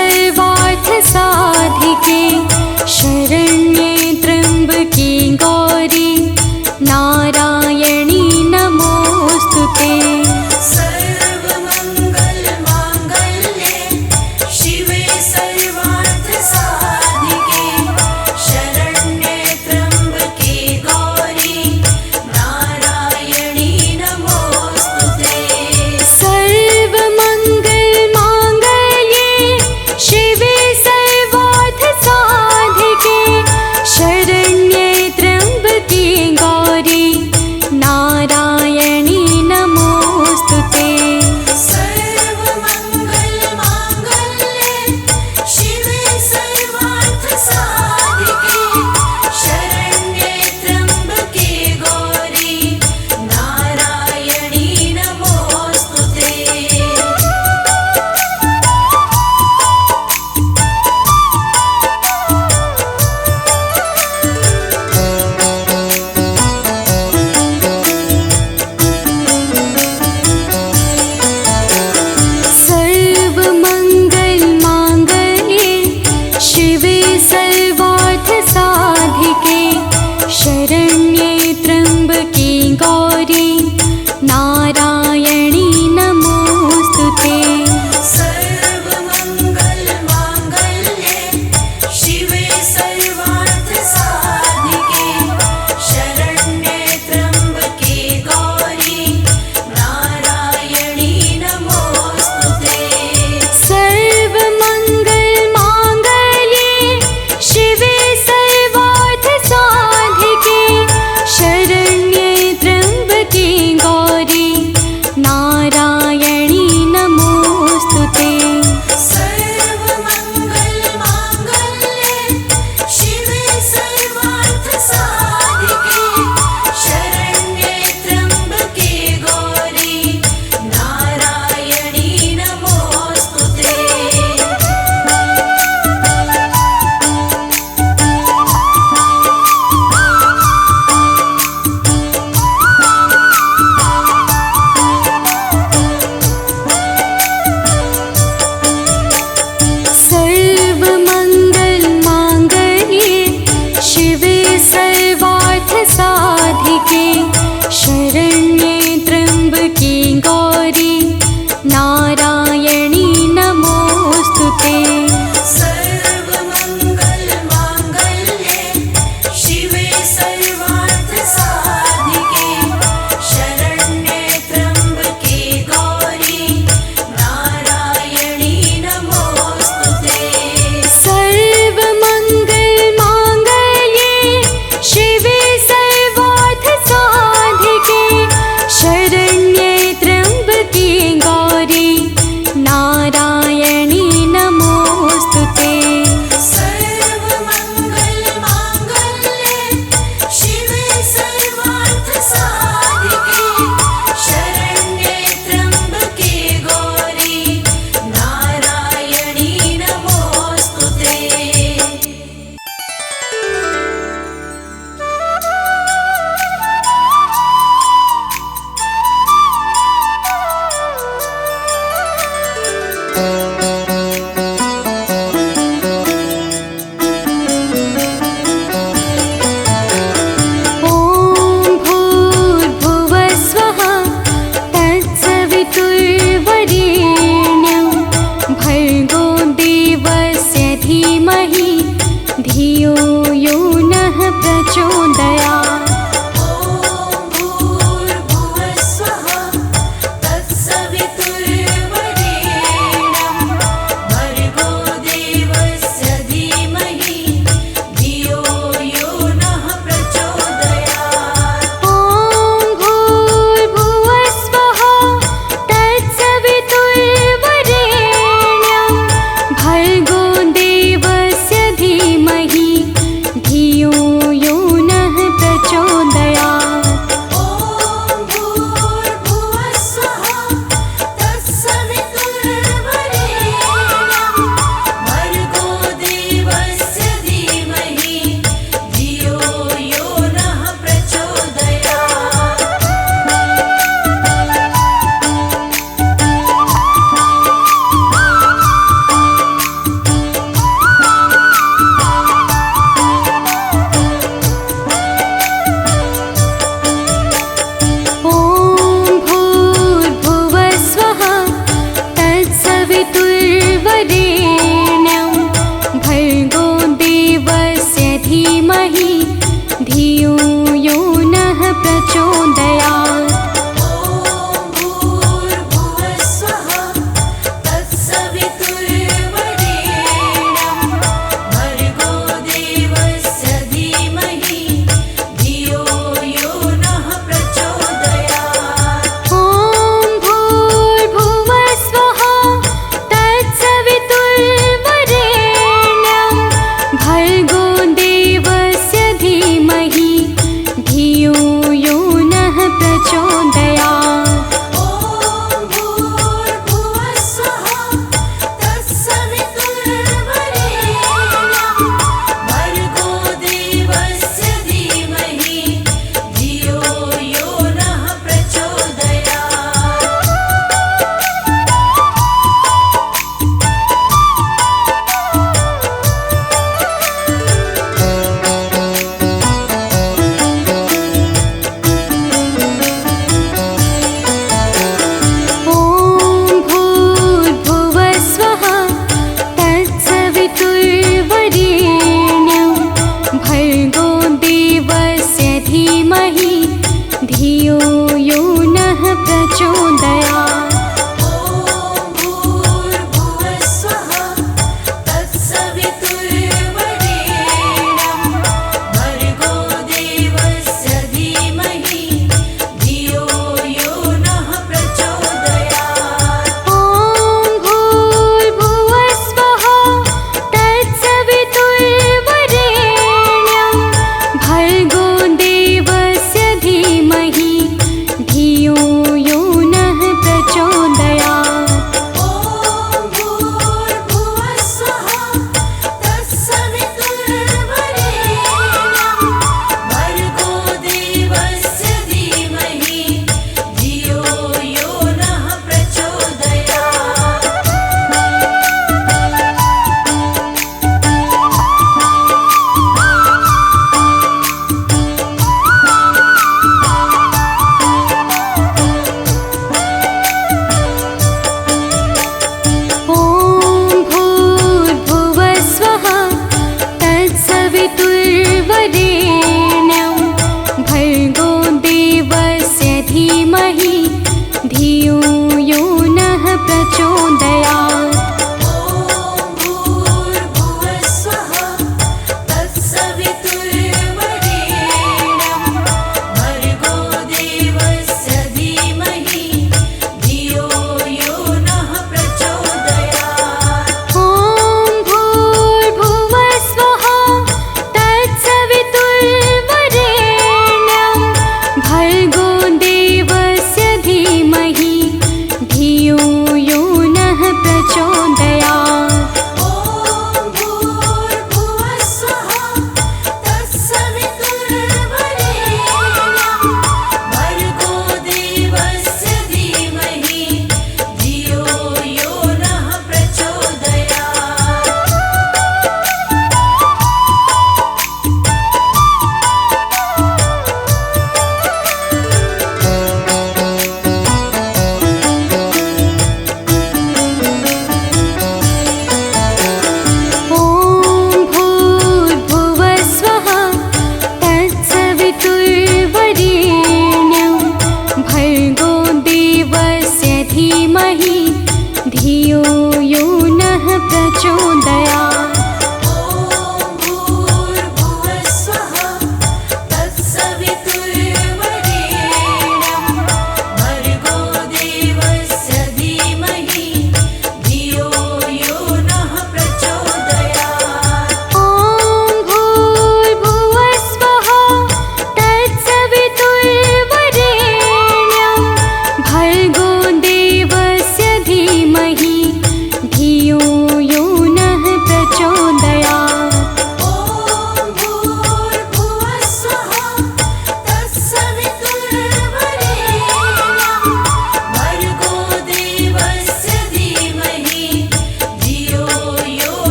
सर्वार्थ साधिके शरण्ये त्र्यम्बके गौरी नारायणी नमोस्तुते। सर्वमंगल मांगल्ये शिवे सर्वार्थ साधिके शरण्ये त्र्यंबके गौरी नारायणी नमोस्तुते। सर्वमंगल मांगल्ये शिवे सर्वार्थ साधिके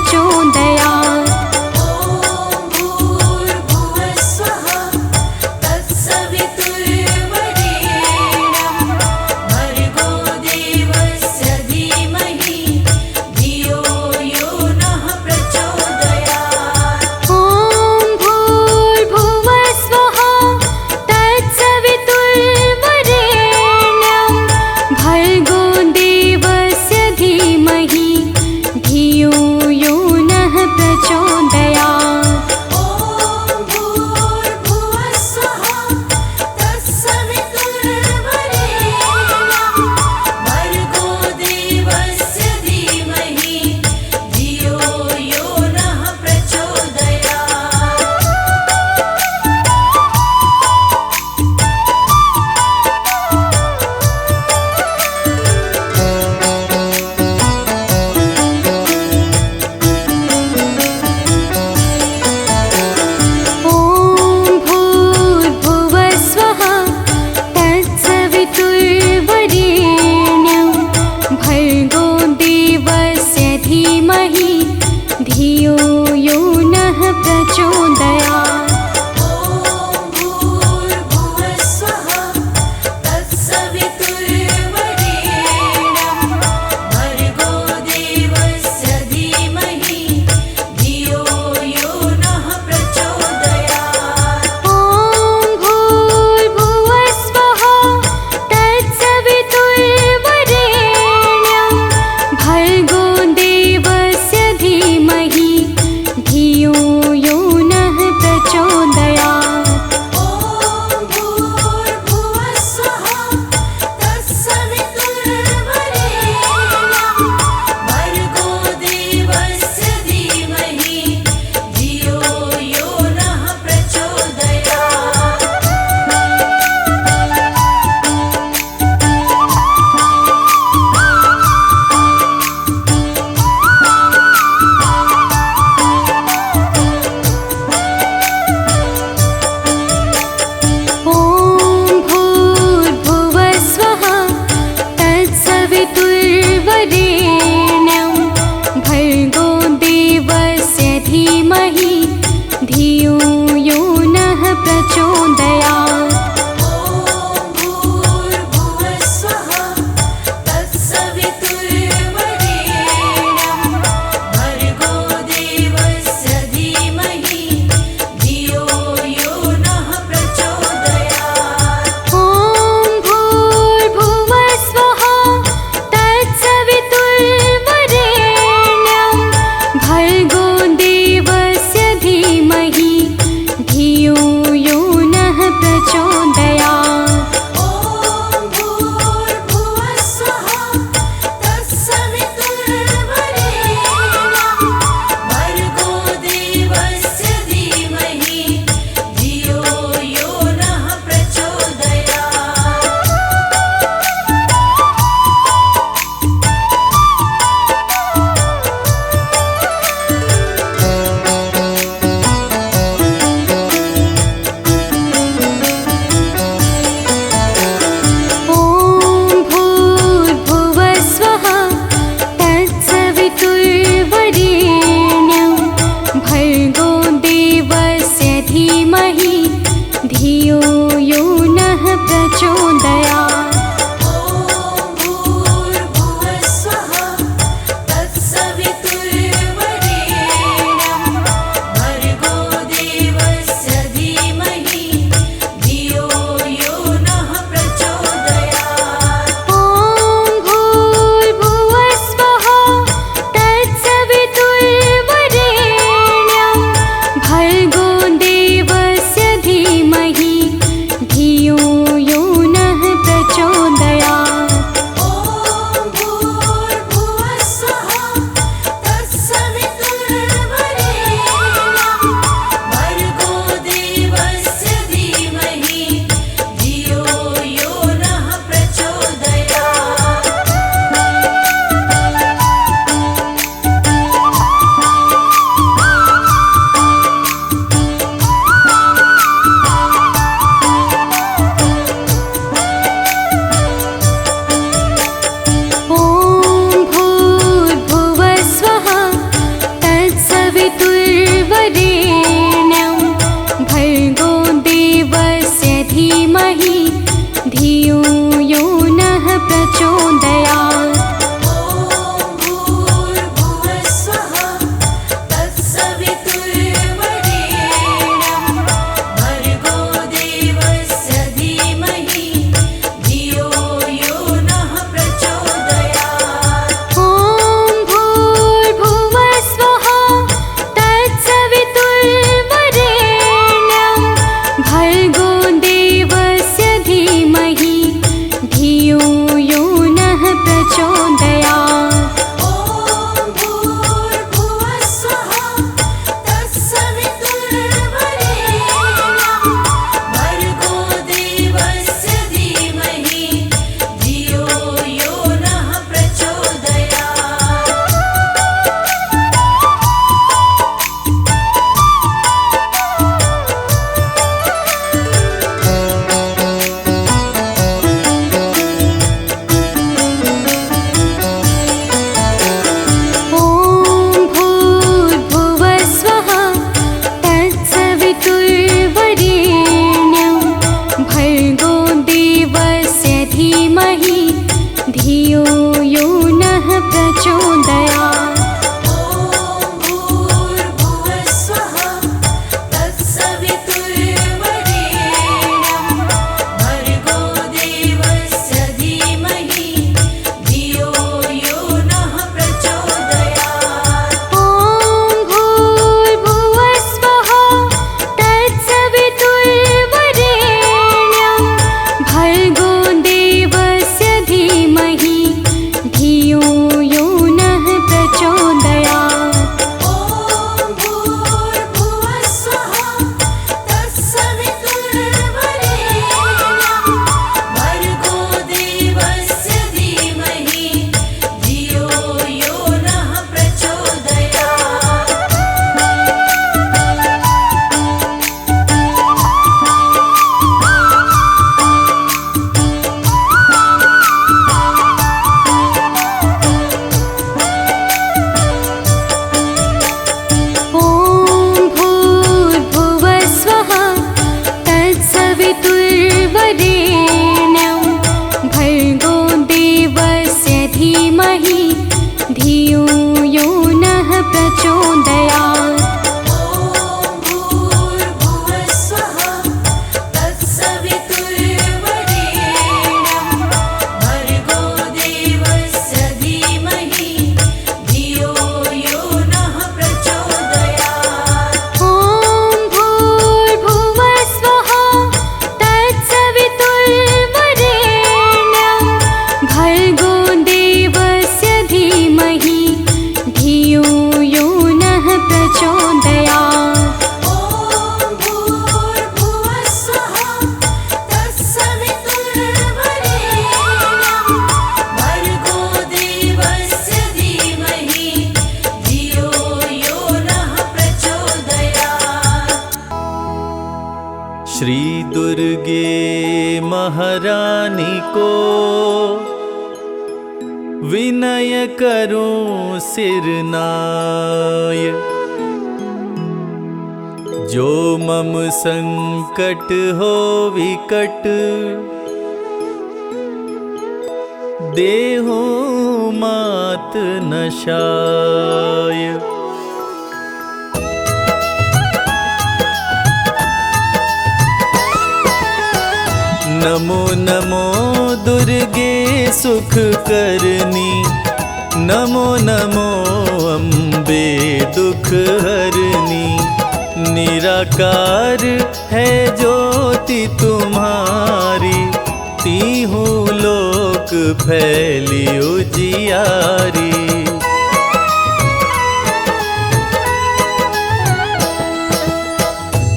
प्रचोदयात्। ॐ भूर्भुवस्वः तत्सवितुर्वरेण्यं भर्गो देवस्य धीमहि धियो यो नः प्रचोदयात्। ॐ भूर्भुवस्वः तत्सवितुर्वरेण्यं भर्गो देवस्य धीमहि धियो यो नः महारानी को विनय करूं सिरनाय। जो मम संकट हो विकट देहु मात नशाय। नमो नमो दुर्गे सुख करनी, नमो नमो अम्बे दुख हरनी। निराकार है ज्योति तुम्हारी, तीहू लोक फैली उजियारी।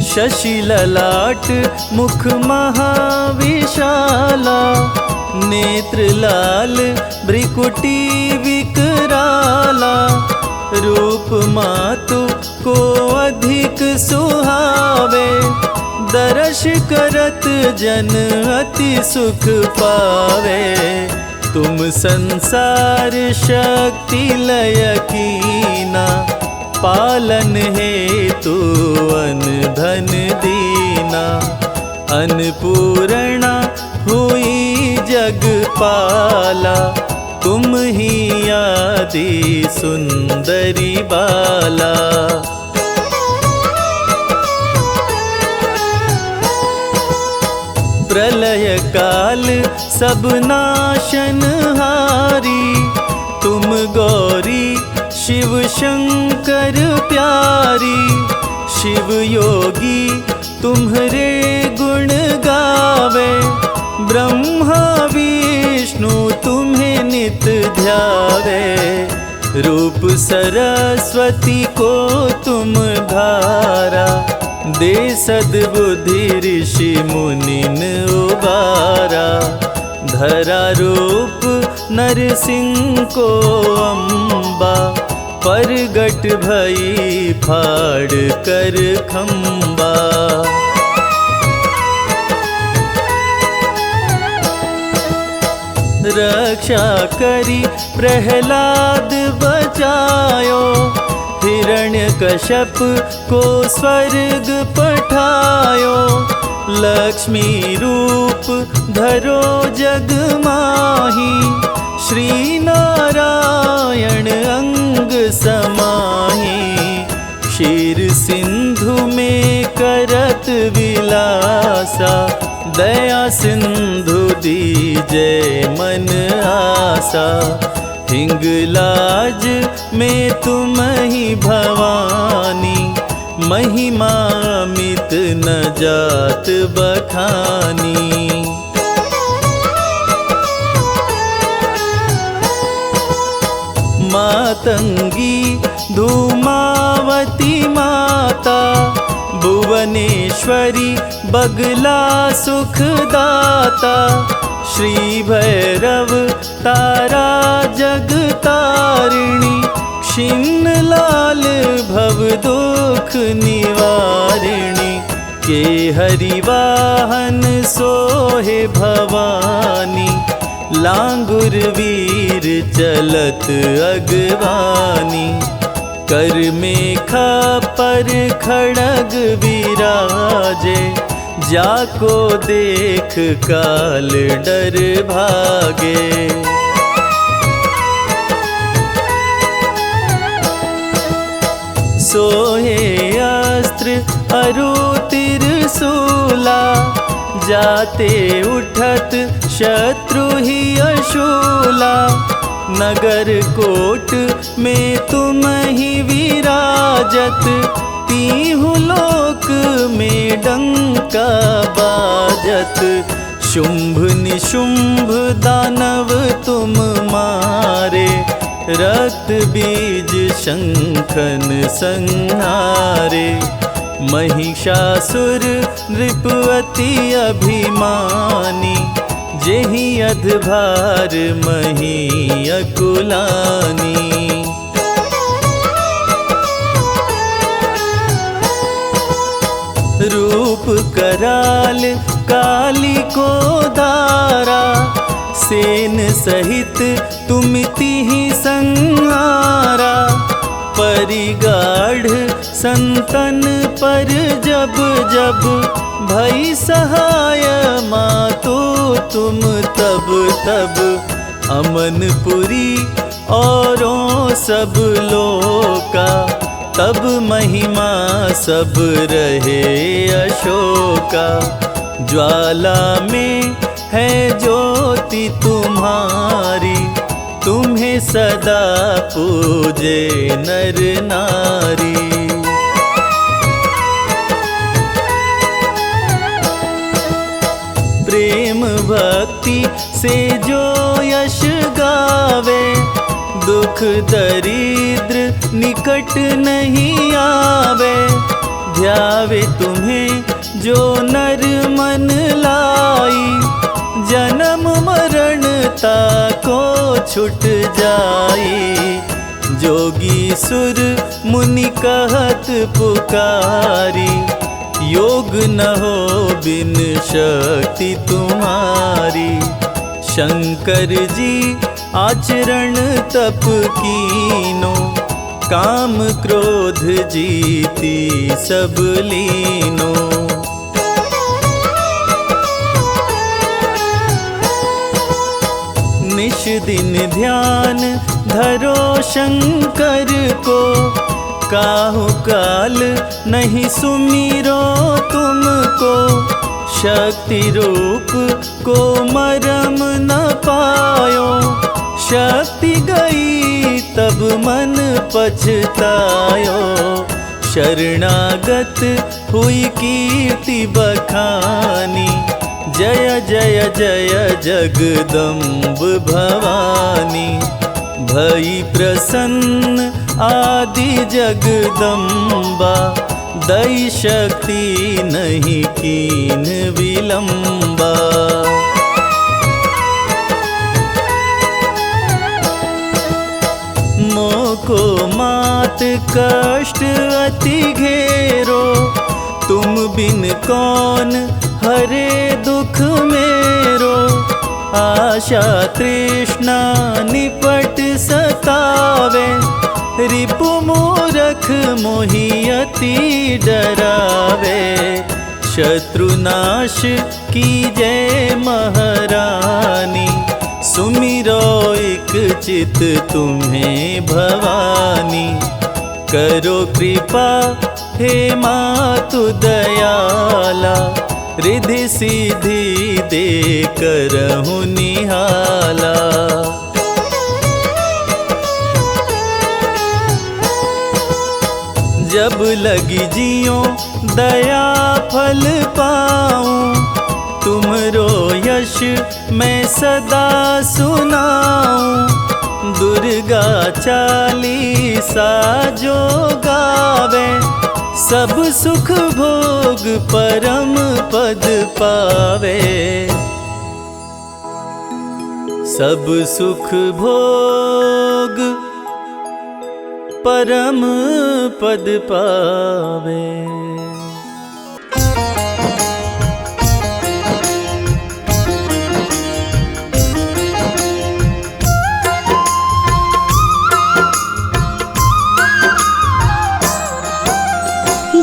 शशि ललाट मुख महाविशाला, नेत्र लाल भ्रिकुटी विकराला। रूप मातु को अधिक सुहावे, दर्श करत जन अति सुख पावे। तुम संसार शक्ति लय कीना, पालन हेतु अन धन दीना। अन्नपूर्णा हुई जगपाला, तुम ही आदि सुंदरी बाला। प्रलय काल सब नाशनहारी, तुम गौरी शिव शंकर प्यारी। शिव योगी तुम्हारे गुण गावे, ब्रह्मा विष्णु तुम्हें नित ध्यावे। रूप सरस्वती को तुम धारा, दे सद्बुद्धि ऋषि मुनिन उबारा। धरा रूप नरसिंह को अम्बा, परगट भई फाड़ कर खम्बा। रक्षा करी प्रहलाद बचायो, हिरण्यकश्यप को स्वर्ग पठायो। लक्ष्मी रूप धरो जग माही, श्री नारायण अंग समाही। क्षीर सिंधु में करत विलासा, दया सिंधु दीजे मन आसा। हिंगलाज में तुम ही भवानी, महिमा मित न जात बखानी। मातंगी धूमावती माता, भुवनेश्वरी बगला सुखदाता। श्री भैरव तारा जगतारिणी, क्षीण लाल भव दुख निवारिणी। के हरिवाहन सोहे भवानी, लांगुर वीर चलत अगवानी। कर में खपर खड़ग विराजे, जाको देख काल डर भागे। सोहे अस्त्र अरु त्रिशूला, जाते उठत शत्रु ही अशूला। नगर कोट में तुम ही विराजत, तीहु लोक में डंका बाजत। शुंभ निशुंभ दानव तुम मारे, रक्त बीज शंखन संहारे। महिषासुर नृपति अभिमानी, जेहि अधभार मही अकुलानी। रूप कराल काली को धारा, सेन सहित तुमिति ही संहारा। परिगाढ़ संतन पर जब जब भई सहाय मातो तुम तब तब। अमनपुरी औरों सब लोका, तब महिमा सब रहे अशोका। ज्वाला में है ज्योति तुम्हारी, तुम्हें सदा पूजे नर नारी। प्रेम भक्ति से जो यश गावे, दुख दरिद्र निकट नहीं आवे। ध्यावे तुम्हें जो नर मन लाई, जन्म मरण ताको छुट जाई। जोगी सुर मुनि कहत पुकारी, योग न हो बिन शक्ति तुम्हारी। शंकर जी आचरण तप कीनो, काम क्रोध जीती सब लीनो। निश दिन ध्यान धरो शंकर को, काहु काल नहीं सुमिरो तुमको। शक्ति रूप को मरम न पायो, शक्ति गई तब मन पछतायो। शरणागत हुई कीर्ति बखानी, जय जय जय जगदम्ब भवानी। भई प्रसन्न आदि जगदम्बा, दई शक्ति नहीं कीन विलंबा। मोको मात कष्ट अति घेरो, तुम बिन कौन हरे दुख मेरो। आशा तृष्णा निपट सतावे, रिपु मूरख मोहि अति डरावे। शत्रुनाश कीजय महारानी, सुमिरो एक चित तुम्हें भवानी। करो कृपा हे मातु दयाला, रिधि सिद्धि दे करहु निहाला। जब लगी जियो दया फल पाऊं, तुमरो यश मैं सदा सुनाऊं। दुर्गा चालीसा जो गावे, सब सुख भोग परम पद पावे। सब सुख भोग परम पद पावे।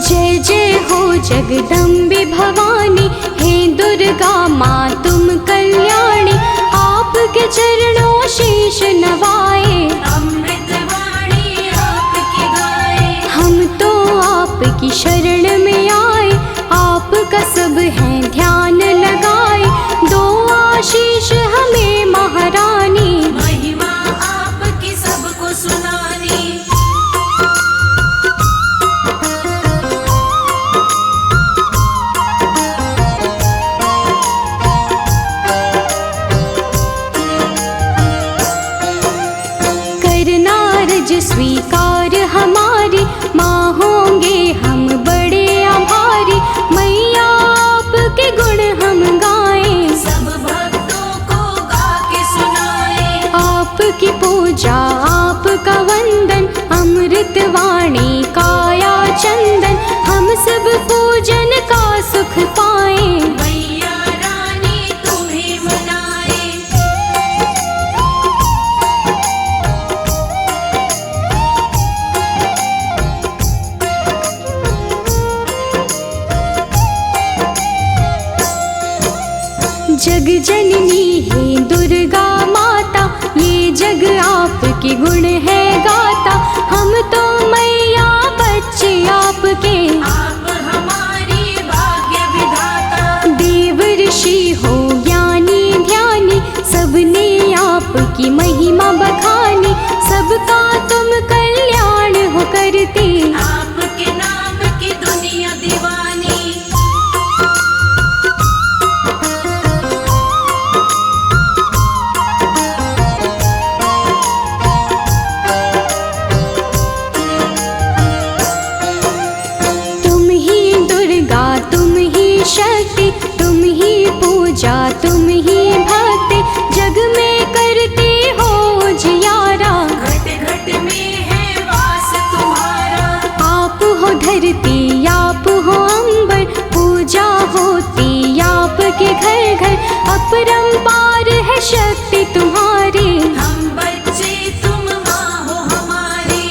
जय जय हो जगदम्बे भवानी, हे दुर्गा माँ तुम कल्याणी। आपके चरणों शीश नवाए, अमृतवाणी आपकी गाए। हम तो आपकी शरण में आए, आपका सब है ध्यान लगाए। दो आशीष हमें महारानी, महिमा आपकी सबको सुनानी। स्वीकार हमारी, माँ होंगे हम बड़े आभारी। मैया आपके गुण हम गाएं, सब भक्तों को गा के सुनाएं। आपकी पूजा आपका वंदन, अमृत वाणी काया चंदन। हम सब पूजन का सुख पाएं, मैया जग जननी है दुर्गा माता, ये जग आपके गुण है गाता। हम तो मैया बच्चे आपके, आप हमारी भाग्य विधाता। देव ऋषि हो ज्ञानी ध्यानी, सबने आपकी महिमा बखानी। सबका तुम कल्याण हो करते, आपके नाम की दुनिया दीवानी। तुम ही दुर्गा तुम ही शक्ति, तुम ही पूजा तुम ही भक्ति। जग में करते हो जियारा, घट घट में है वास तुम्हारा। आप हो धरती आप हो अंबर, पूजा होती आपके घर घर। अपरंपार है शक्ति तुम्हारी, हम बच्चे तुम माँ हो हमारी।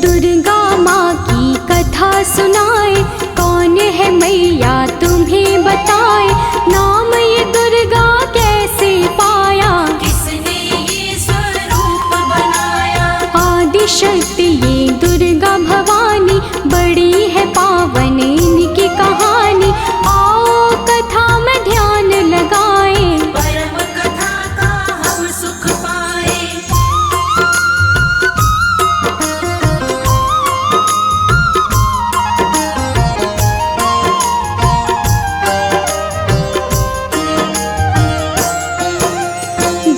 दुर्गा माँ की कथा सुनाए, कौन है मैया तुम्हें बताए। नाम ये दुर्गा कैसे पाया, किसने ये स्वरूप बनाया। आदि शक्ति ये दुर्गा भवानी, बड़ी है पावन इनकी कहानी। आओ कथा में ध्यान लगाए, परम कथा का हम सुख पाए।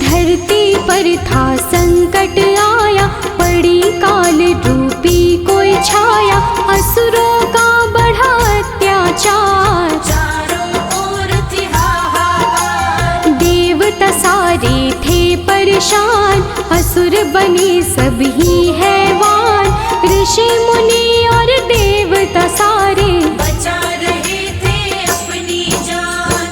धरती पर था संकट आया, पड़ी काल रूपी कोई छाया। असुरों का बढ़ा अत्याचार, चारों ओर थी हाहाकार। देवता सारे थे परेशान, असुर बने सभी हैवान। ऋषि मुनि और देवता सारे, बचा रहे थे अपनी जान।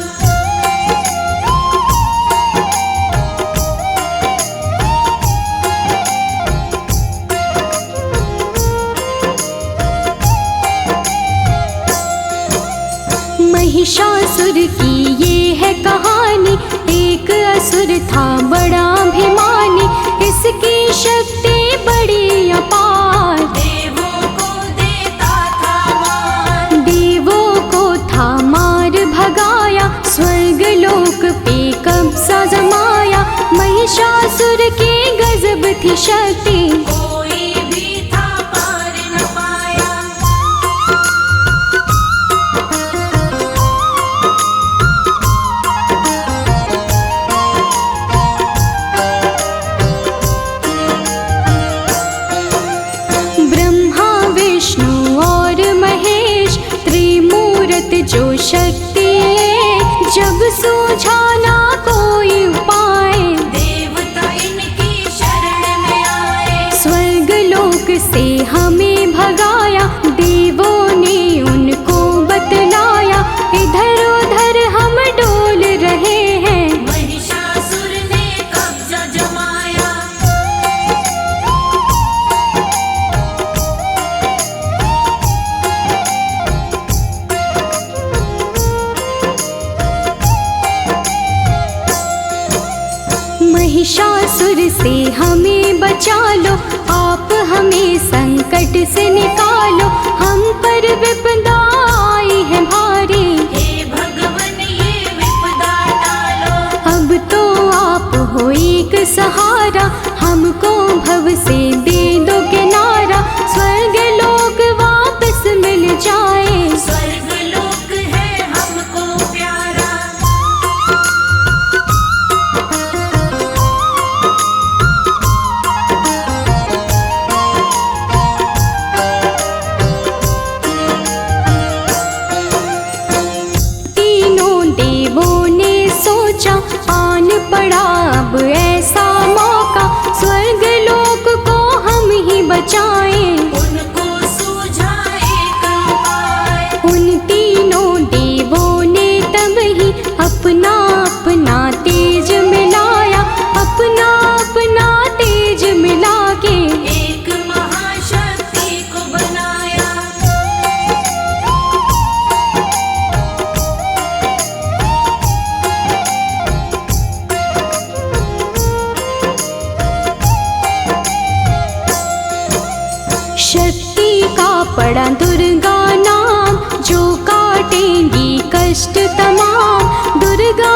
महिषासुर की ये है कहानी। एक असुर था बड़ा अभिमानी, इसकी शक्ति बड़ी अपार। देवों को देता था मान। देवों को था मार भगाया, स्वर्ग लोक पे कब्जा जमाया। महिषासुर के गजब थी शक्ति, कोई भी था पार न पाया। ब्रह्मा विष्णु और महेश, त्रिमूर्त जो शक्ति एक। जब सूझा ना कोई उपाय, देवता इनकी शरण में आए। स्वर्ग लोक से हमें भगाया। देवों ने उनको बतलाया, इधर उधर हम डोल रहे हैं। महिषासुर ने कब्जा जमाया। महिषासुर से हमें बचा लो, आप हमें संकट से निकालो। हम पर विपदा आई है भारी, हे भगवन ये विपदा टालो। अब तो आप हो एक सहारा। हमको भव से दे दो किनारा, स्वर्ग लोक वापस मिल जाए। स्वर्ग लोक है हमको प्यारा। कष्ट तमाम। दुर्गा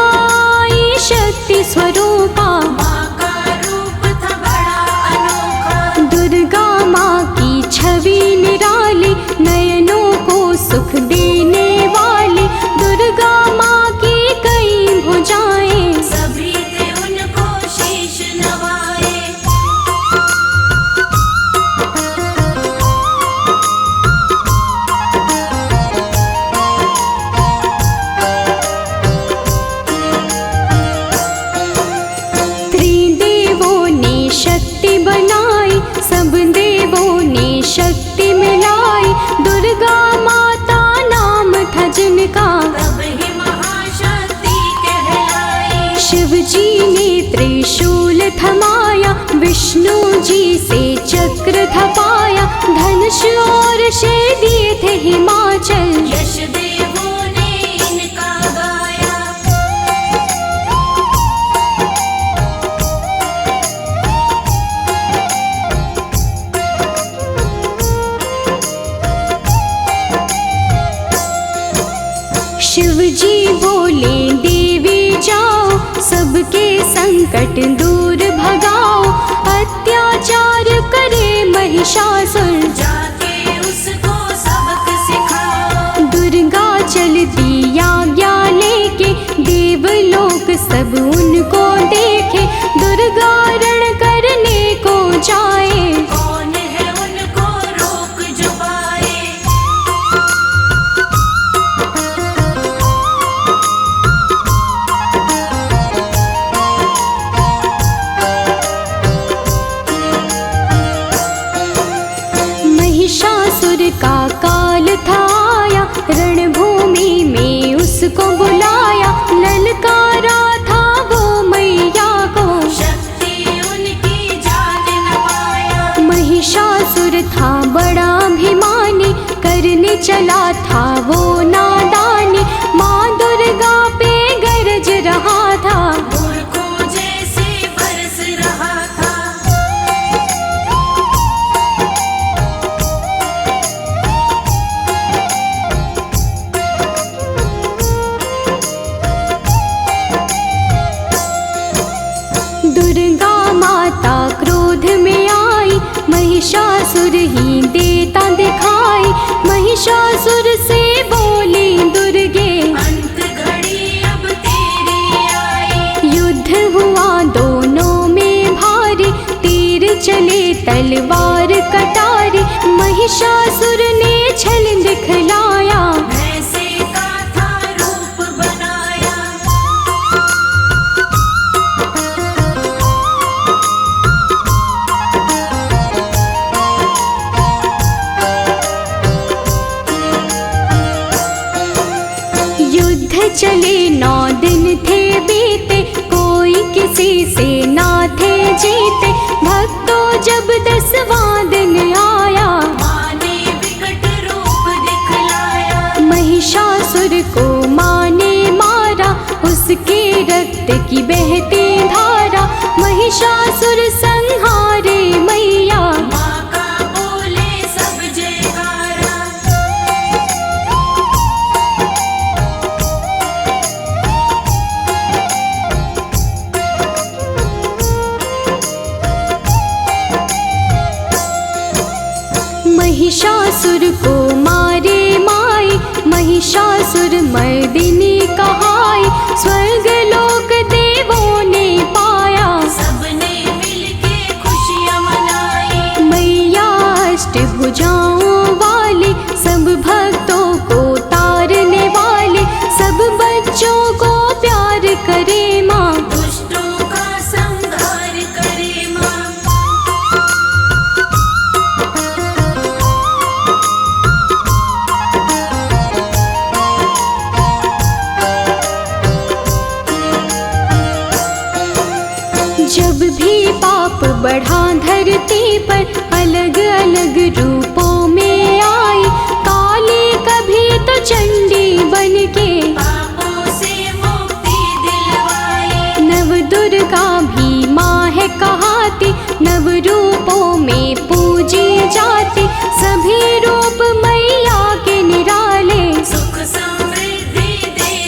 आई शक्ति स्वरूपा, माँ का रूप था बड़ा अनोखा। दुर्गा माँ की छवि निराली, नयनों को सुख देने वाली। दुर्गा माँ की कई भुजाएं, सभी थे उनको शीश नवाए। त्रिदेवों ने शक्ति बनाई, सब देवों ने शक्ति मिलाई। दुर्गा माता नाम था जिनका, तब ही महाशक्ति कहलाई। शिव जी ने त्रिशूल थमाया, विष्णु जी से चक्र थपाया। धनुष और शेर दिए थे हिमाचल, यश देवों ने इनका गाया। शिव जी बोले देवी जाओ, सबके संकट दूर भगाओ। अत्याचार करे महिषासुर, जाके उसको सबक सिखाओ। दुर्गा चलती आज्ञा लेके, देवलोक सब उनको देखे। दुर्गा रण करने को जाए, कौन है उनको रोक जो पाए। महिषासुर का काल था आया, रणभूमि में उसको बुलाया। ललकारा था वो मैया को, शक्ति उनकी जान न पाया। महिषासुर था बड़ा अभिमानी, करने चला था वो नादानी। माँ दुर्गा पे गरज रहा था, मूर्खों जैसे बरस रहा था। दुर्गा माता क्रोध में आई, महिषासुर ही देता दिखाई। महिषासुर से बोली दुर्गे, अंत घड़ी अब तेरी आई। युद्ध हुआ दोनों में भारी, तीर चले तलवार कटारी। महिषासुर ने छल दिखलाया, भैंसे का था रूप बनाया। युद्ध चले 9 दिन थे बीते, कोई किसी से ना थे जीते। भक्तों जब 10वां दिन आया, माँ ने विकट रूप दिखलाया। महिषासुर को माँ ने मारा, उसके रक्त की बहती धारा। महिषासुर संहारे मैया, माँ का बोले सब जयकारा। महिषासुर को मारे माई, महिषासुर मर्दिनी कहाई। स्वर्ग लोक देवों ने पाया, सबने मिलके खुशियाँ मनाई। मैया अष्टभुजाओं वाली, सब भक्तों को तारने वाली। सब बच्चों को प्यार करे माँ, दुष्टों का संहार करे माँ। जब भी पाप बढ़ा धरती पर, अलग अलग रूपों में आई। काली कभी तो चंडी बनके, पापों से मुक्ति दिलवाई। नव दुर्गा भी माँ है कहाती। नव रूपों में पूजी जाती, सभी रूप मैया के निराले। सुख समृद्धि दे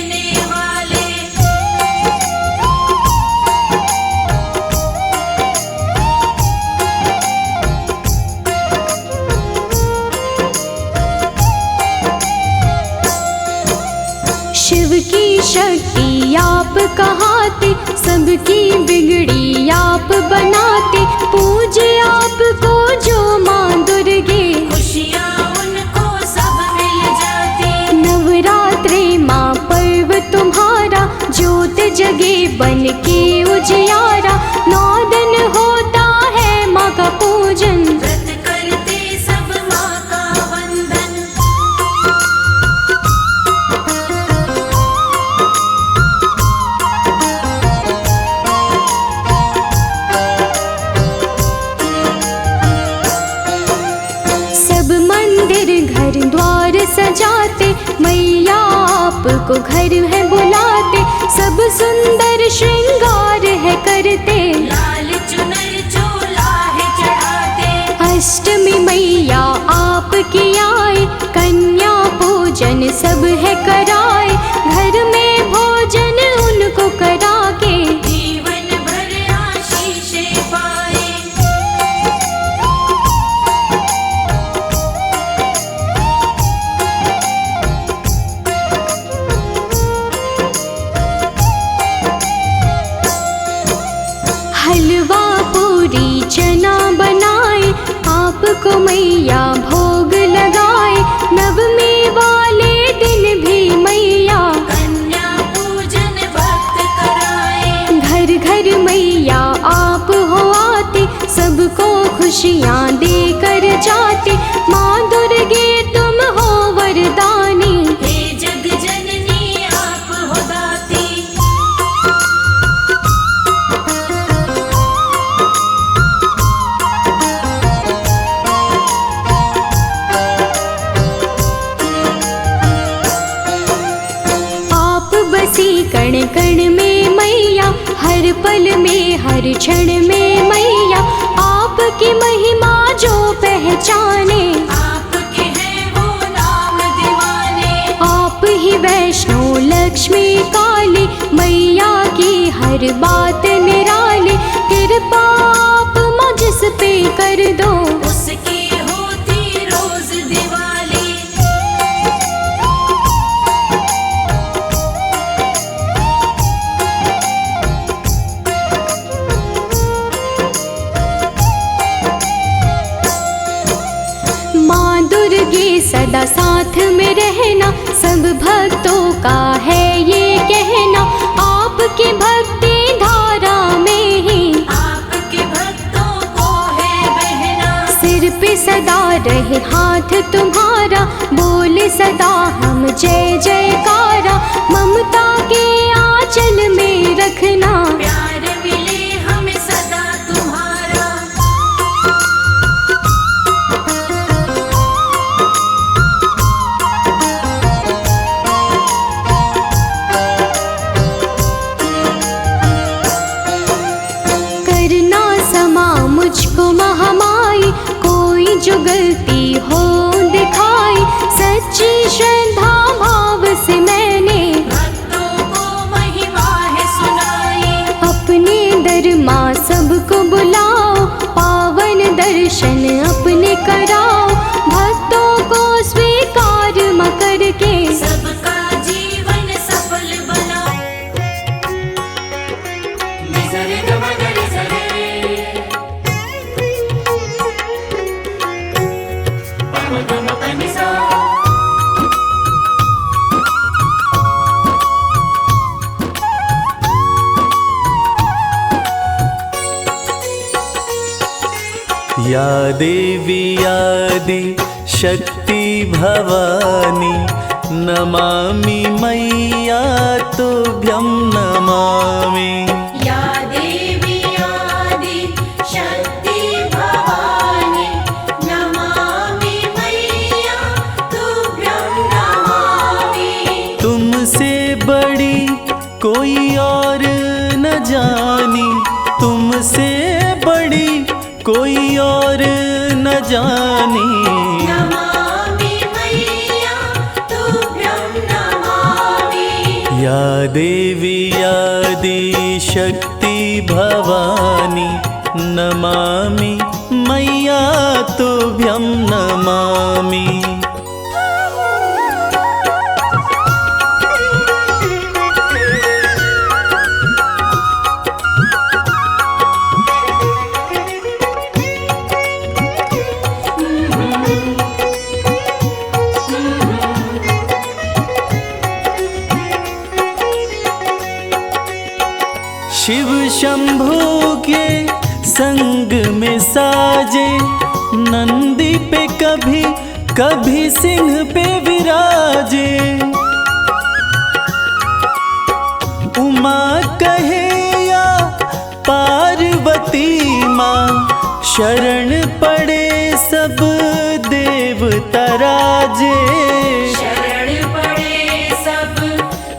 शक्ति आप कहाते, सबकी बिगड़ी आप बनाते। पूजे आपको जो माँ दुर्गे, खुशियाँ उनको सब मिल जाती। नवरात्रे माँ पर्व तुम्हारा, ज्योत जगे बन के उजियारा। 9 दिन होता है माँ का पूजन, व्रत करते सब माँ का वंदन। सब मंदिर घर द्वार सजाते, मैया आपको घर है बुलाते। सब सुंदर श्रृंगार है करते, लाल चुनर चोला है चढ़ाते। अष्टमी मैया आपकी आए, कन्या पूजन सब है कराए। घर में भोजन उनको करा के, जीवन भर आशीषें पाए। हलवा पूरी चना बनाए, आपको मैया भोग लगाए। नवमी वाले दिन भी मैया कन्या पूजन भक्त कराए। घर घर मैया आप हो आते, सबको खुशियाँ देकर जाते। माँ दुर्गे तुम हो वरदानी, हे जग जननी आप हो दाती। आप बसी कण कण में मैया, हर पल में हर क्षण में मैया। आपकी महिमा जो पहचाने, आपके हैं वो नाम दीवाने। आप ही वैष्णो लक्ष्मी काली, मैया की हर बात निराली। कृपा आप मुझ पे कर दो, उसकी होती रोज दिवाली। माँ दुर्गे सदा साथ में रहना, सब भक्तों का है ये कहना। आपकी भक्ति धारा में ही आपके भक्तों को है बहना। सिर पे सदा रहे हाथ तुम्हारा, बोले सदा हम जय जयकारा। ममता के आंचल में रखना, प्यार मिले हमें सदा तुम्हारा। करना समा मुझको महामाई, कोई जो गलती हो दिखाई। सच्ची श्रद्धा भाव से मैंने भक्तों को महिमा है सुनाई। अपने दर माँ सबको बुलाओ, पावन दर्शन अपने कराओ। भक्तों को स्वीकार माँ करके, सबका जीवन सफल बनाओ। निसरे गमगरे सरे, पमगमपनिसा। या देवी आदि शक्ति भवानी, नमामि मैया तुभ्यं नमामि। या देवी आदि शक्ति भवानी, नमामि मैया तुभ्यं नमामि। तुमसे बड़ी कोई और न जानी, तुमसे बड़ी कोई और न जानी। नमामि मैया तुभ्यं नमामि। या देवी आदि शक्ति भवानी, नमामि मैया तुभ्यं नमामि। शिव शंभू के संग में साजे, नंदी पे कभी कभी सिंह पे विराजे। उमा कहे या पार्वती माँ, शरण पड़े सब देवता राजे। शरण पड़े सब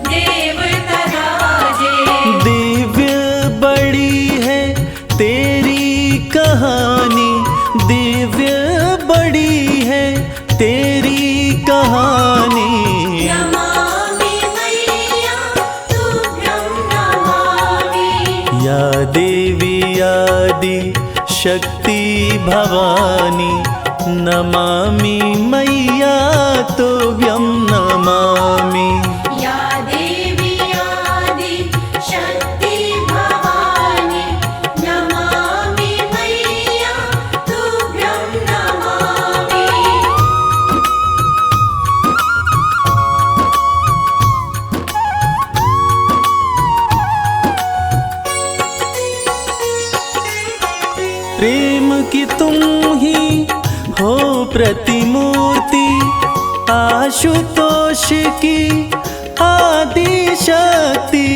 देवता राजे। दिव्य बड़ी है तेरी कहानी, दिव्य बड़ी है तेरी कहानी। नमामि मैया तुभ्यं नमामि। या देवी आदि शक्ति भवानी, नमामि मैया तुभ्यं नमामि। या देवी आदि शक्ति भवानी, नमामि मैया तुभ्यं नमामि। प्रेम की तुम ही हो प्रतिमूर्ति, आशुतोष की आदि शक्ति।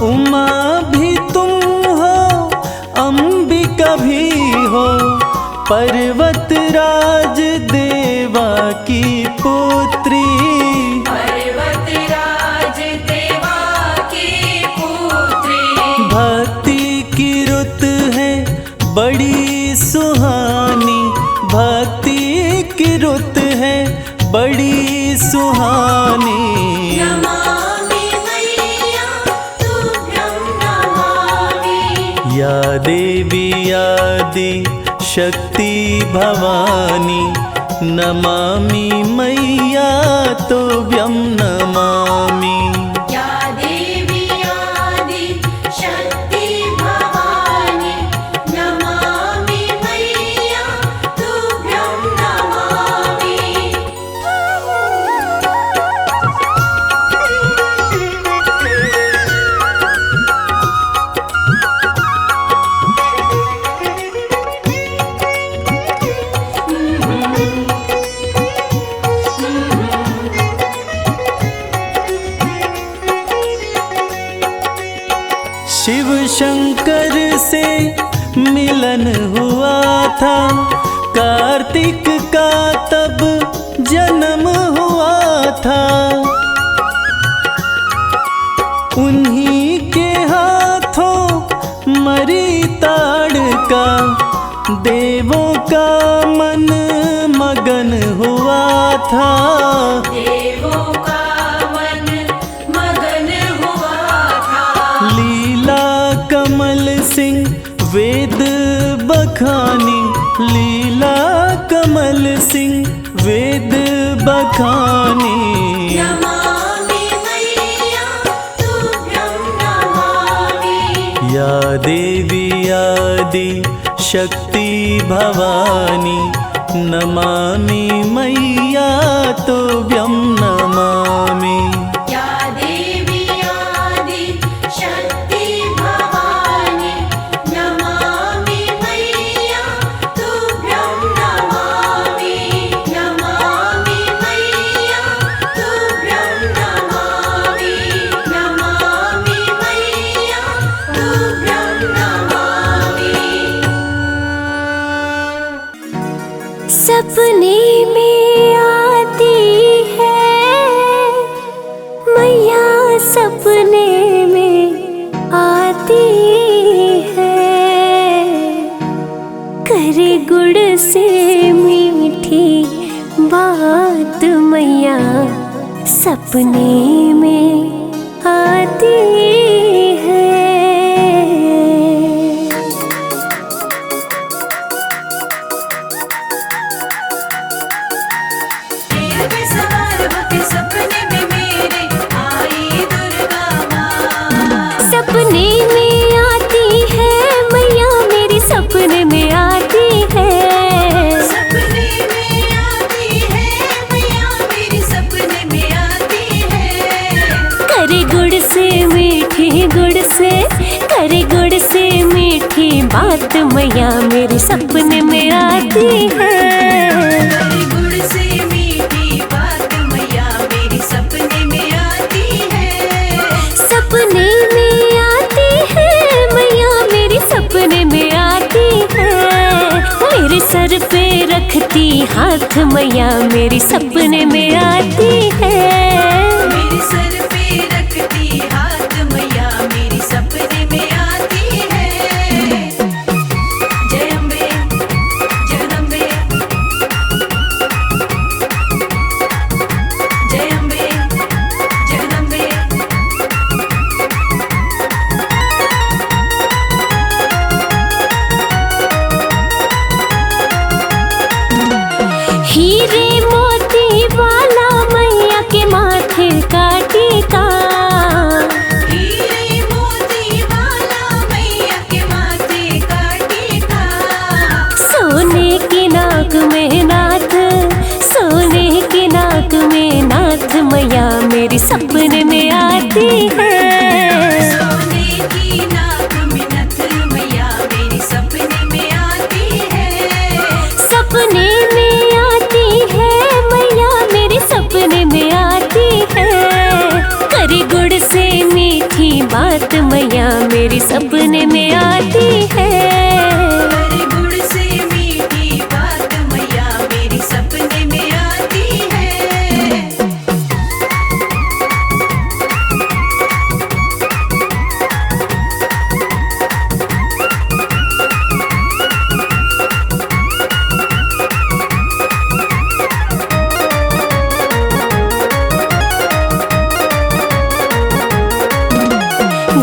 उमा भी तुम हो, अंबिका भी हो, पर्वतराज देवा की पुत्री। पर्वतराज देवा की पुत्री। भक्ति की रुत है बड़ी सुहानी, भक्ति की रुत है बड़ी सुहानी। नमामि मैया तुभ्यं नमामि। या देवी आदि शक्ति भवानी, नमामि मैया तुभ्यं नमामि। या देवी आदि शक्ति भवानी, नमामि मैया तुभ्यं नमामि। शिव शंकर से मिलन हुआ था, कार्तिक का तब जन्म हुआ था। उन्हीं के हाथों मरी ताड़का, देवों का मन मगन हुआ था। देवों का मन मगन हुआ था। लीला कमल सिंह वेद बखानी, लीला कमल सिंह वेद बखानी। नमामि मैया तुभ्यं नमामि। या देवी आदि शक्ति भवानी, नमामि मैया तुभ्यं नमामि। या देवी आदि शक्ति भवानी, नमामि मैया तुभ्यं नमामि। नमामि मैया तुभ्यं नमामि। नमामि मैया तुभ्यं नमामि। सपने में आती है मैया, सपने में आती है। करे गुड़ से मीठी बात मैया, सपने में आती है। शेर पे सवार होके सपने में मेरे आई दुर्गा माँ। सपने में आती है मैया, मेरी सपने में आती है। सपने में आती है मैया, मेरी सपने में आती है। करे गुड़ से बात मैया मेरे सपने में आती है। करे गुड़ से मीठी बात मैया मेरी सपने में आती है। सपने में आती है मैया मेरी सपने में आती है। मेरे सर पे रखती हाथ मैया मेरी सपने में आती है। मेरे सर पे रखती हाथ मैया मेरी सपने में आती है। जय अम्बे जगदम्बे, जय अम्बे जगदम्बे। हीरे मोती वाला मैया के माथे का टीका, हीरे मोती वाला मैया के माथे का टीका। सोने की नाक में नाथ, सोने की नाक में नाथ मैया मेरी सपने में आती है। सोने की नाक में नथ मैया मेरी सपने में आती है। सपने में आती है मैया मेरी सपने में आती है। करी गुड़ से मीठी बात मैया मेरी सपने में आती है। करे गुड़ से मीठी बात मैया मेरी सपने में आती है।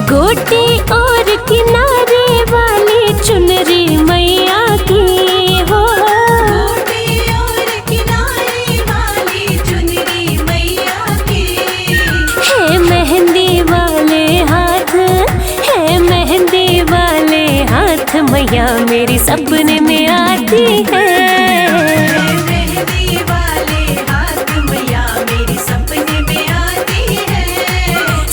गोटे और किनारे वाली चुनरी मैया की हो, गोटे और किनारे वाली चुनरी मैया की। है मेहंदी वाले हाथ, है मेहंदी वाले हाथ मैया मेरी सपने में आती है। मेहंदी वाले हाथ मैया मेरी सपने में आती है।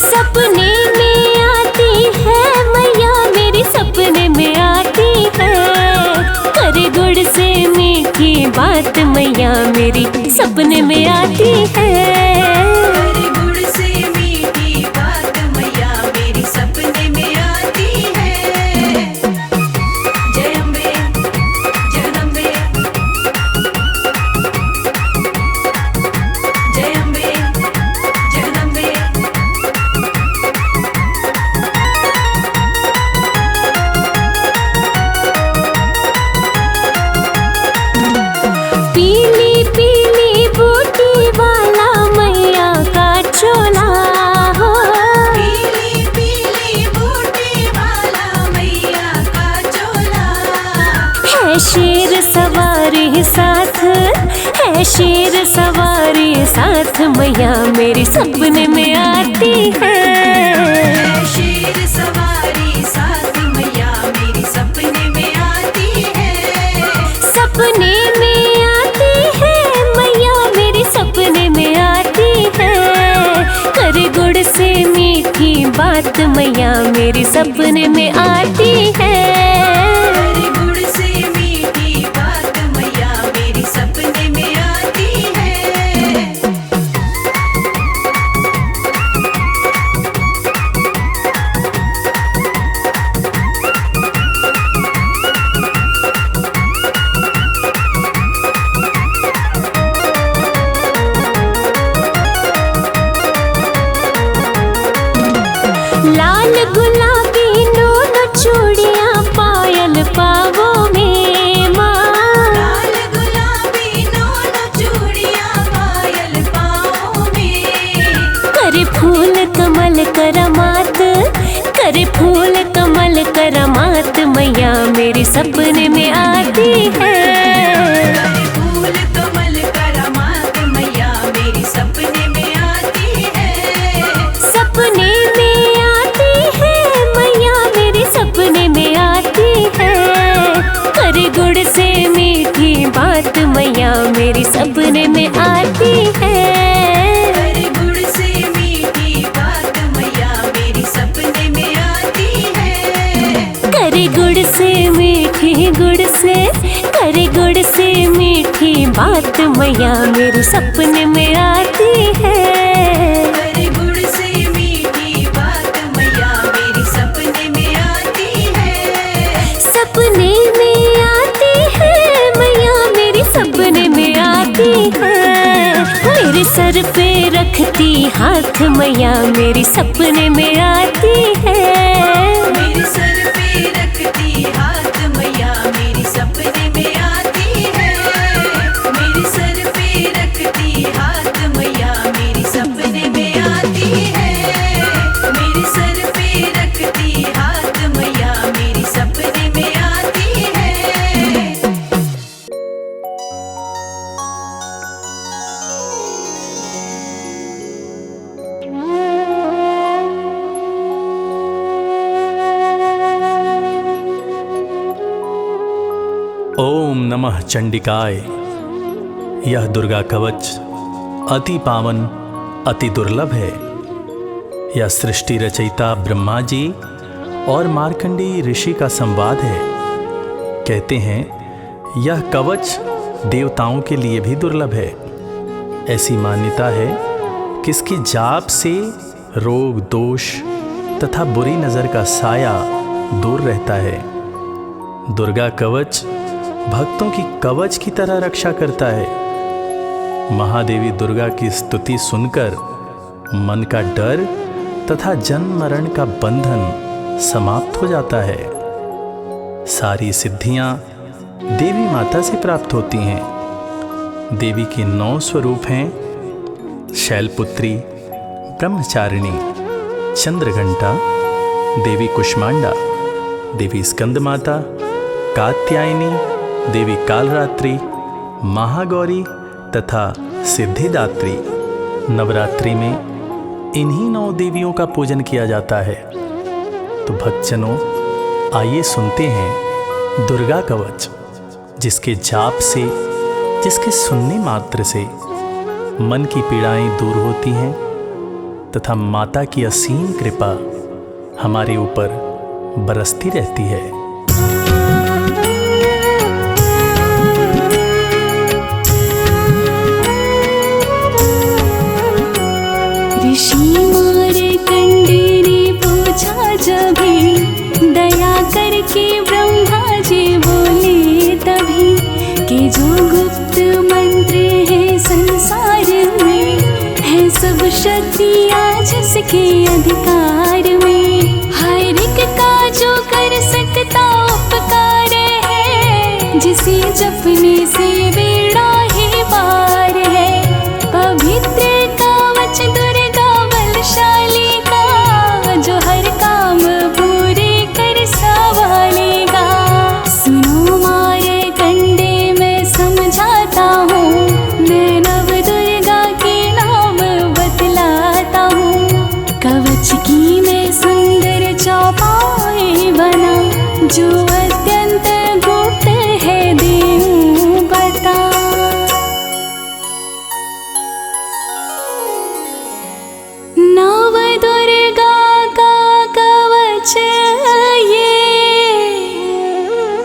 सपने में आती है मैया मेरी सपने में आती है। करे गुड़ से मीठी बात मैया मेरी सपने में आती है। करे गुड़ से मीठी बात मैया मेरी सपने में आती है। जय अम्बे जगदम्बे, जय अम्बे जगदम्बे। पीली पीली बूटी वाला मैया का चोला हो, पीली पीली बूटी वाला मैया का चोला। है शेर सवारी साथ, है शेर सवारी साथ मैया मेरी सपने में आती है। शेर सवारी साथ मैया मेरी सपने में आती है। सपने में आती है मैया मेरी सपने में आती है। करे गुड़ से मीठी बात मैया मेरी सपने में आती है। करे गुड़ से मीठी बात मैया मेरी सपने में आती है। लाल गुलाबी दोनों चूड़ियां पायल पावों में माँ, लाल गुलाबी दोनों चूड़ियां पायल पाँव में। करे फूल कमल करामात, करे फूल कमल करामात मैया मेरी सपने में आती है। करे फूल कमल करामात मैया मेरी सपने में आती है। सपने में आती है मैया मेरी सपने में आती है। करे गुड़ से मीठी बात मैया मेरी सपने में आती है। करे गुड़ से मीठी बात मैया मेरी सपने में आती है। करे गुड़ से मीठी बात मैया मेरे सपने में आती है। हरे गुड़ से मीठी बात मैया मेरी सपने में आती है। सपने में आती है मैया मेरी सपने में आती है। मेरे सर पे रखती हाथ मैया मेरी सपने में आती है। मेरे सर पे रखती हाथ मैया मेरी सपने में आती है। मेरे सर पे रखती हाथ मैया मेरी सपने में आती है। मेरे सर पे रखती हाथ मैया मेरी सपने में आती है। ओम नमः चंडिकाय। यह दुर्गा कवच अति पावन अति दुर्लभ है। यह सृष्टि रचयिता ब्रह्मा जी और मार्कंडेय ऋषि का संवाद है। कहते हैं यह कवच देवताओं के लिए भी दुर्लभ है। ऐसी मान्यता है कि इसकी जाप से रोग दोष तथा बुरी नज़र का साया दूर रहता है। दुर्गा कवच भक्तों की कवच की तरह रक्षा करता है। महादेवी दुर्गा की स्तुति सुनकर मन का डर तथा जन्म मरण का बंधन समाप्त हो जाता है। सारी सिद्धियां देवी माता से प्राप्त होती हैं। देवी के 9 स्वरूप हैं: शैलपुत्री, ब्रह्मचारिणी, चंद्रघंटा, देवी कुष्मांडा, देवी स्कंद माता, कात्यायनी, देवी कालरात्रि, महागौरी तथा सिद्धिदात्री। नवरात्रि में इन्हीं 9 देवियों का पूजन किया जाता है। तो भक्तजनों, आइए सुनते हैं दुर्गा कवच, जिसके जाप से, जिसके सुनने मात्र से मन की पीड़ाएं दूर होती हैं तथा माता की असीम कृपा हमारे ऊपर बरसती रहती है। ऋषि मार्कंडेय ने पूछा जभी, दया करके ब्रह्मा जी बोले तभी, कि जो गुप्त मंत्र है संसार में, है सब शक्तियाँ जिसके अधिकार में। हर एक का जो कर सकता उपकार है, जिसे जपने से बेड़ा ही पार है। पवित्र कवच दुर्गा बलशाली का, जो हर काम पूरे कर संभालेगा। सुनो मार्कंडेय मैं समझाता हूँ, मैं नव दुर्गा के नाम बतलाता हूँ। कवच की मैं सुंदर चौपाई बना, जो अत्यंत गुप्त है देऊँ बता। नव दुर्गा का कवच ये,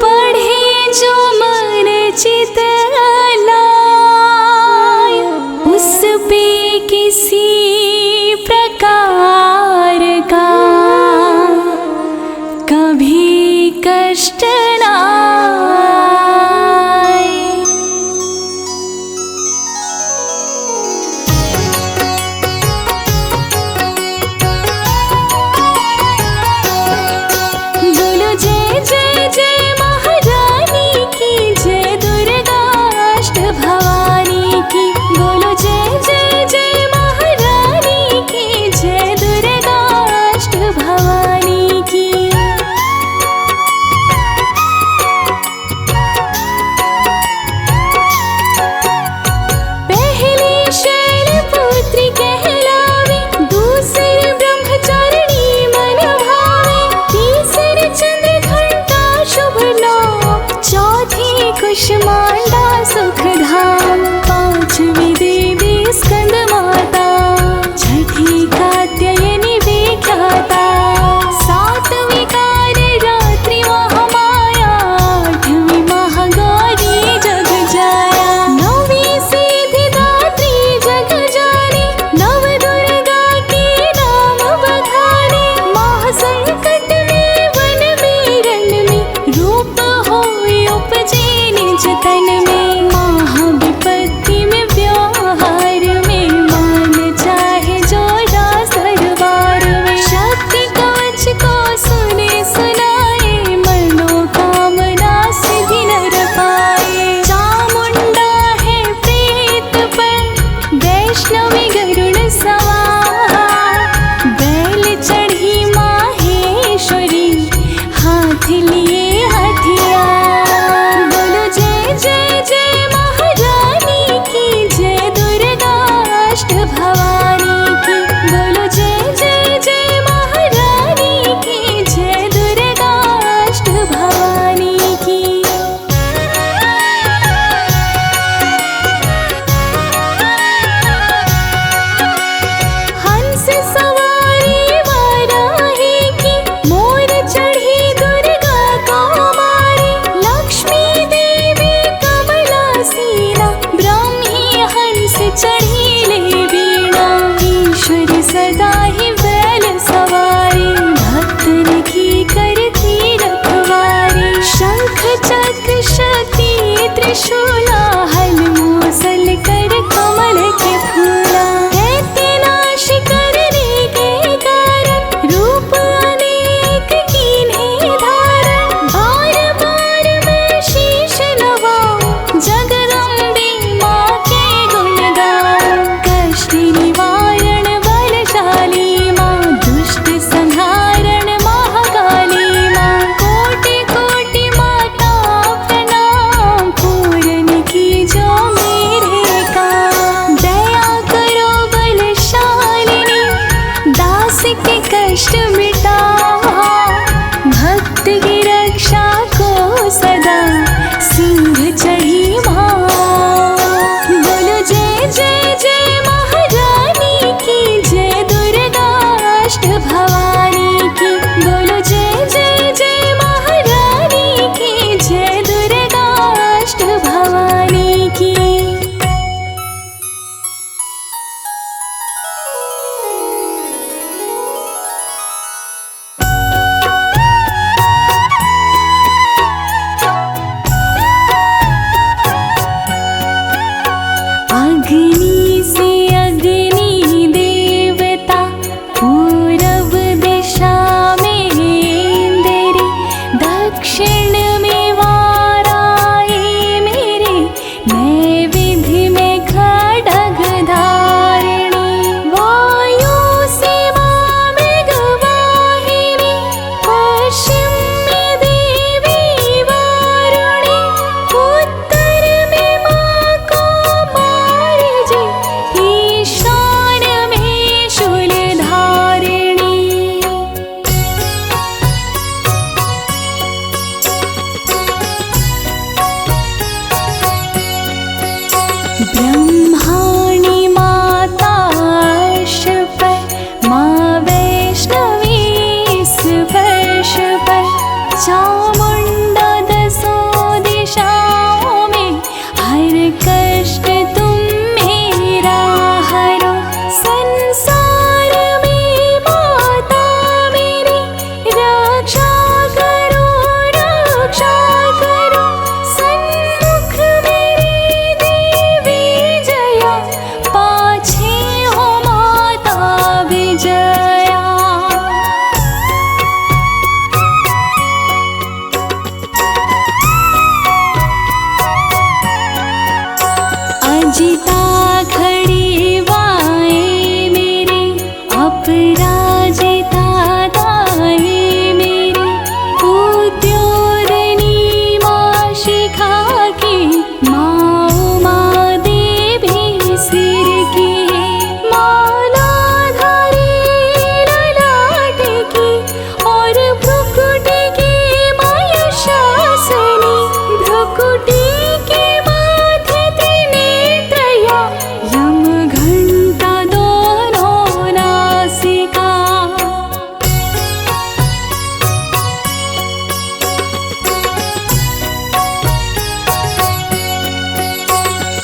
पढ़े जो मन चित लाय, उस पे किसी प्रकार का कभी कष्ट अग्नि से अग्नि देवता, पूरब दिशा में इंद्री, दक्षिण में वाराही मेरी, नैवेद्य में खड्ग धारिणी, वायु से मां मेघवाहिनी, पश्चिम में देवी वारुणी, उत्तर में मां कौमारी जी, ईशान में शूलधारिणी। ब्रह्माणी माता अर्श पर, माँ वैष्णवी स्पर्श पर, चामुंडा दसों दिशाओं में, हर कष्ट तुम मेरा हरो। संसार में माता मेरी, रक्षा करो रक्षा करो, सन्मुख मेरी देवी जया, पाछे हो माता विजया। अजिता खड़ी बाएं मेरी, अपराजिता दाएं मेरी, उद्योतनी मां शिखा की, मां उमा देवी सिर की, मालाधारी ललाट की, और भ्रुकुटी की मां यशासनी, भ्रुकुटी के माथे त्रिनेत्रया, यम घंटा दोनों नासिका।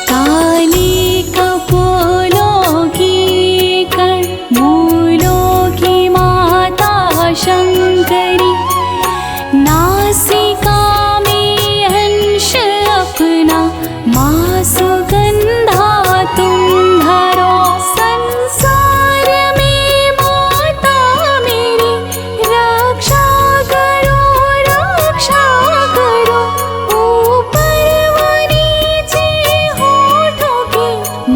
काली कपोलों की कण, मूलों की माता शंकरी, नासिका में अंश अपना, माँ सुगंधा तुम धरो। संसार में माता मेरी, रक्षा करो रक्षा करो, ऊपर व नीचे होठों की,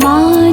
माँ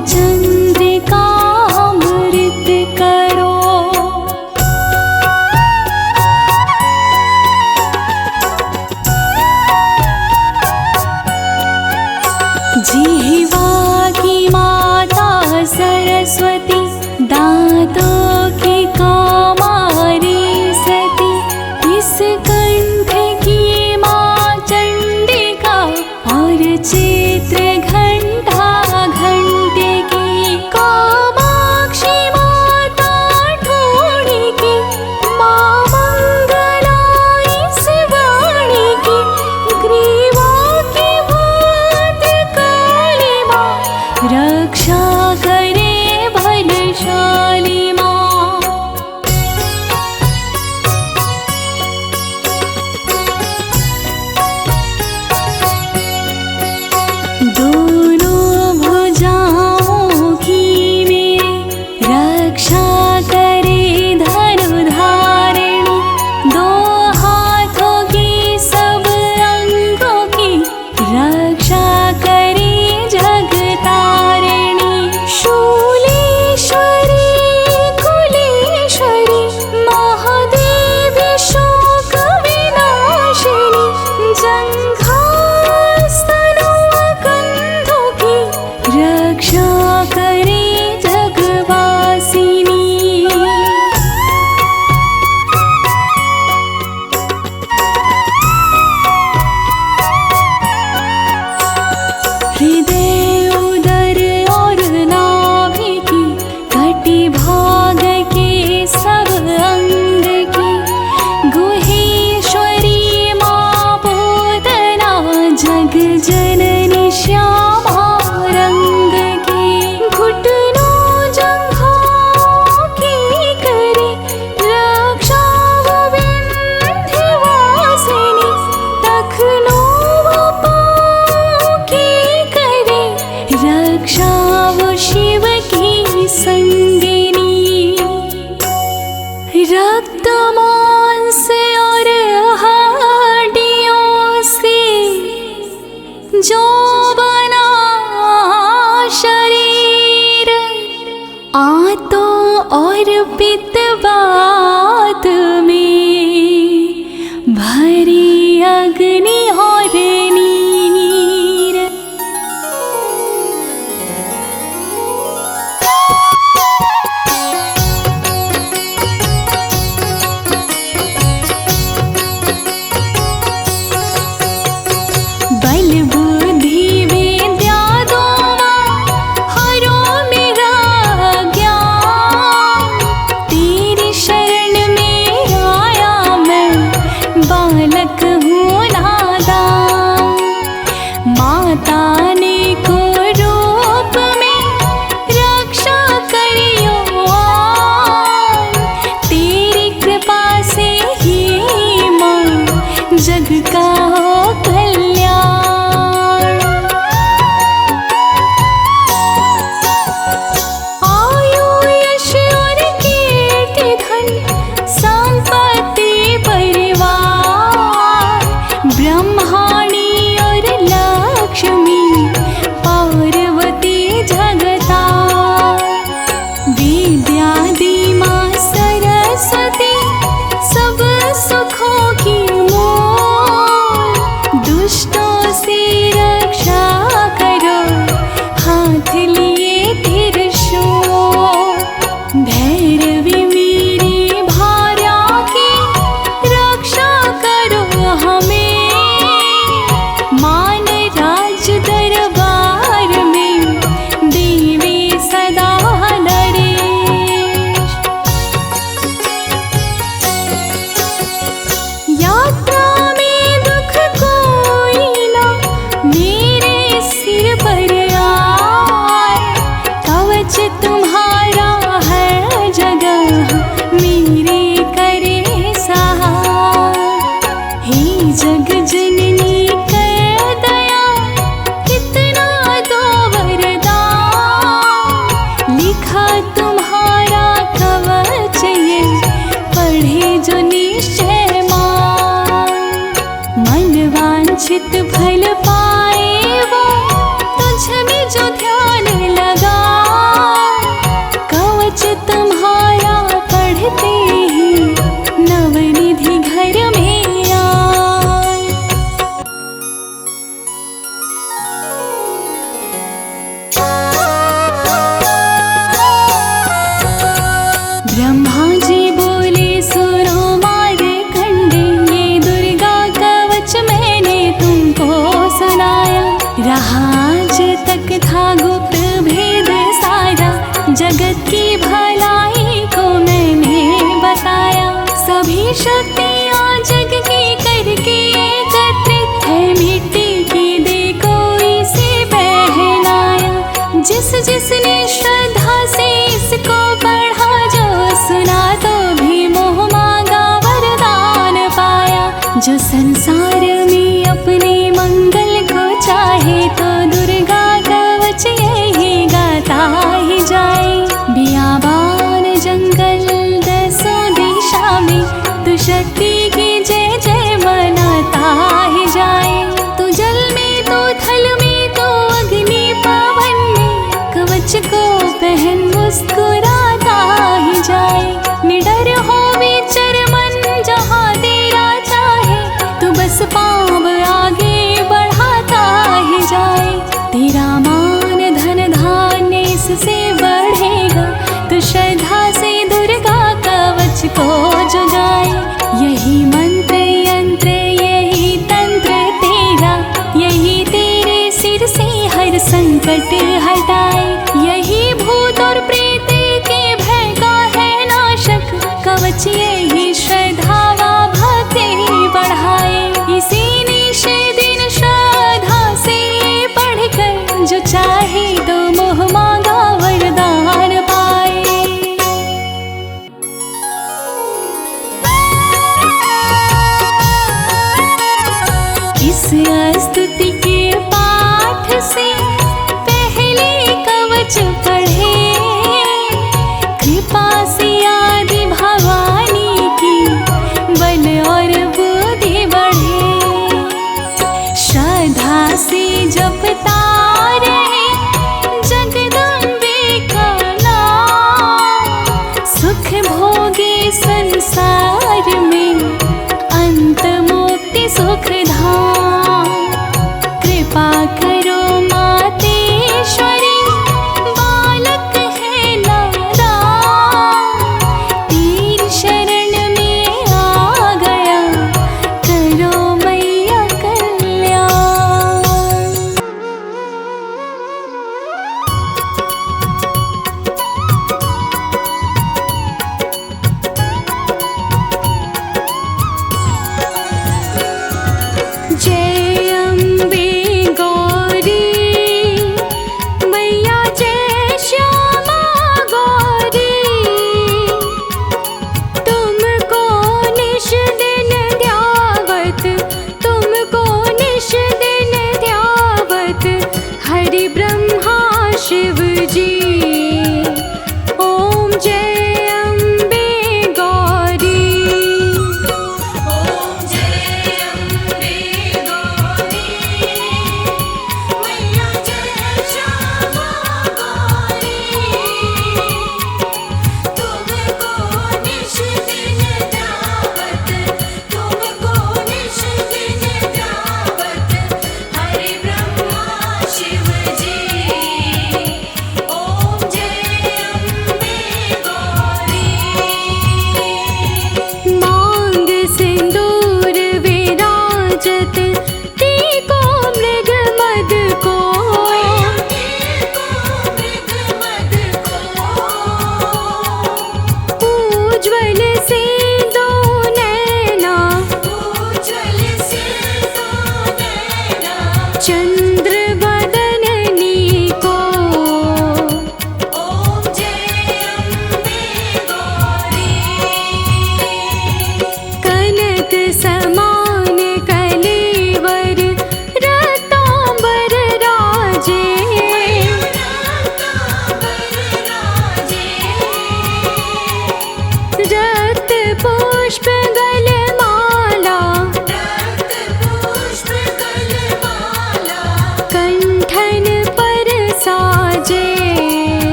रक्षा वो शिव की संगिनी। रक्त मांस और हड्डियों से जो बना शरीर, आंतों और पित्तवात में भरी अग्नि और नीर। बल बुद्धि विद्या दोनों हरो मेरा ज्ञान, तेरी शरण में आया मैं बालक हूँ नादान। माता ने को रूप में रक्षा करियो, तेरी कृपा से ही माँ जग का हो कल्याण। आयु यश और कीर्ति धन संपत्ति परिवार, ब्रह्माणी और लक्ष्मी पार्वती जगता। विद्या दी माँ सरस्वती सब सुखों की मूल, दुष्टों से रक्षा करो हाथ लिए त्रिशूल। भैरवी मेरी भार्या की रक्षा करो हमें, मान राज दरबार में देवी सदा नरेश। यात्रा में दुख कोई ना मेरे सिर पर आए, कवच तुम्हारा है जगह मेरे करे सहाय। हे जग जननी कर दया कितना दो वरदान, लिखा तुम्हारा कवच ये पढ़े जो निश्चय मान। मन वांछित फल पाए वो तुझ में जो ध्यान लगा, कवच तुम्हारा पढ़ते ही नवनिधि घर में आए। ब्रह्मा जी बोले सुनो मार्कंडे, ये दुर्गा कवच मैंने तुमको सुनाया। रहा आज तक था गुप्त भेद सारा, जगत की भलाई को मैंने बताया। सभी शक्तियाँ जग की करके एकत्रित है, मिट्टी की देखो इसे पहनाया। जिस जिसने श्रद्धा से इसको पढ़ा, जो सुना तो भी मोह मांगा वरदान पाया। जो संसार में अपने मंगल को चाहे, तो दुर्गा कवच यही गाता ही जाए। बियाबान जंगल दसों दिशा में तू शक्ति की जय जय मनाता ही जाए। तू जल में तो थल में तो अग्नि पवन में, कवच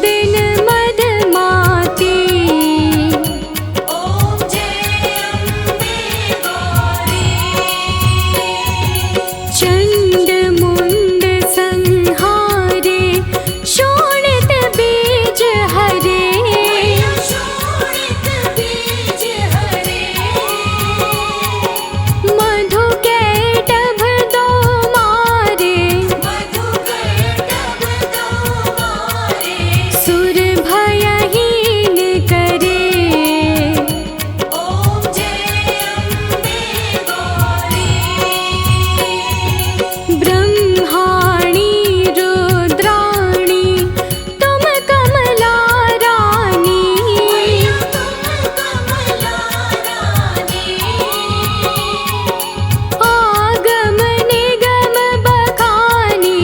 दिन मधमाती। ओम जय अम्बे गौरी। चंड मुंड संहारे शोणित बीज हरे। शोणित बीज हरे। मधु कैटभ दो मारे। मधु कैटभ दो मारे। सुर भयहीन करे। ओम जय अम्बे गौरी। ब्रह्माणी रुद्राणी तुम कमला रानी। तुम कमला रानी। आगम निगम बखानी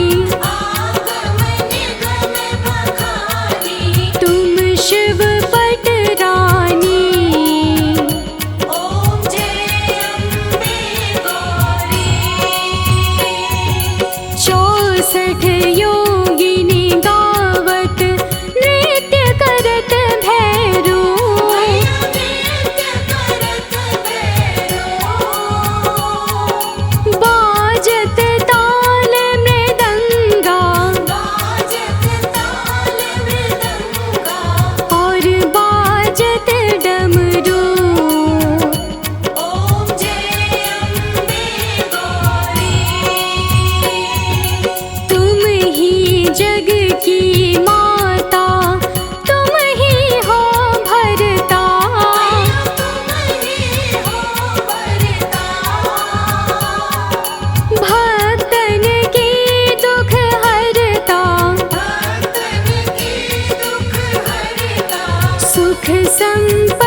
आगम निगम बखानी। तुम शिव पट रानी। ओम जय अम्बे गौरी। 64 योगिनी गावत नृत्य करत भैरो। नृत्य करत भैरो। बाजत ताल मृदंगा बाजत ताल मृदंगा। और बाजत डमरू। ओम जय अम्बे गौरी। तुम ही जग की माता तुम ही हो भरता। तुम ही हो भरता। भक्तन की दुख हरता। भक्तन की दुख हरता। सुख संपत्ति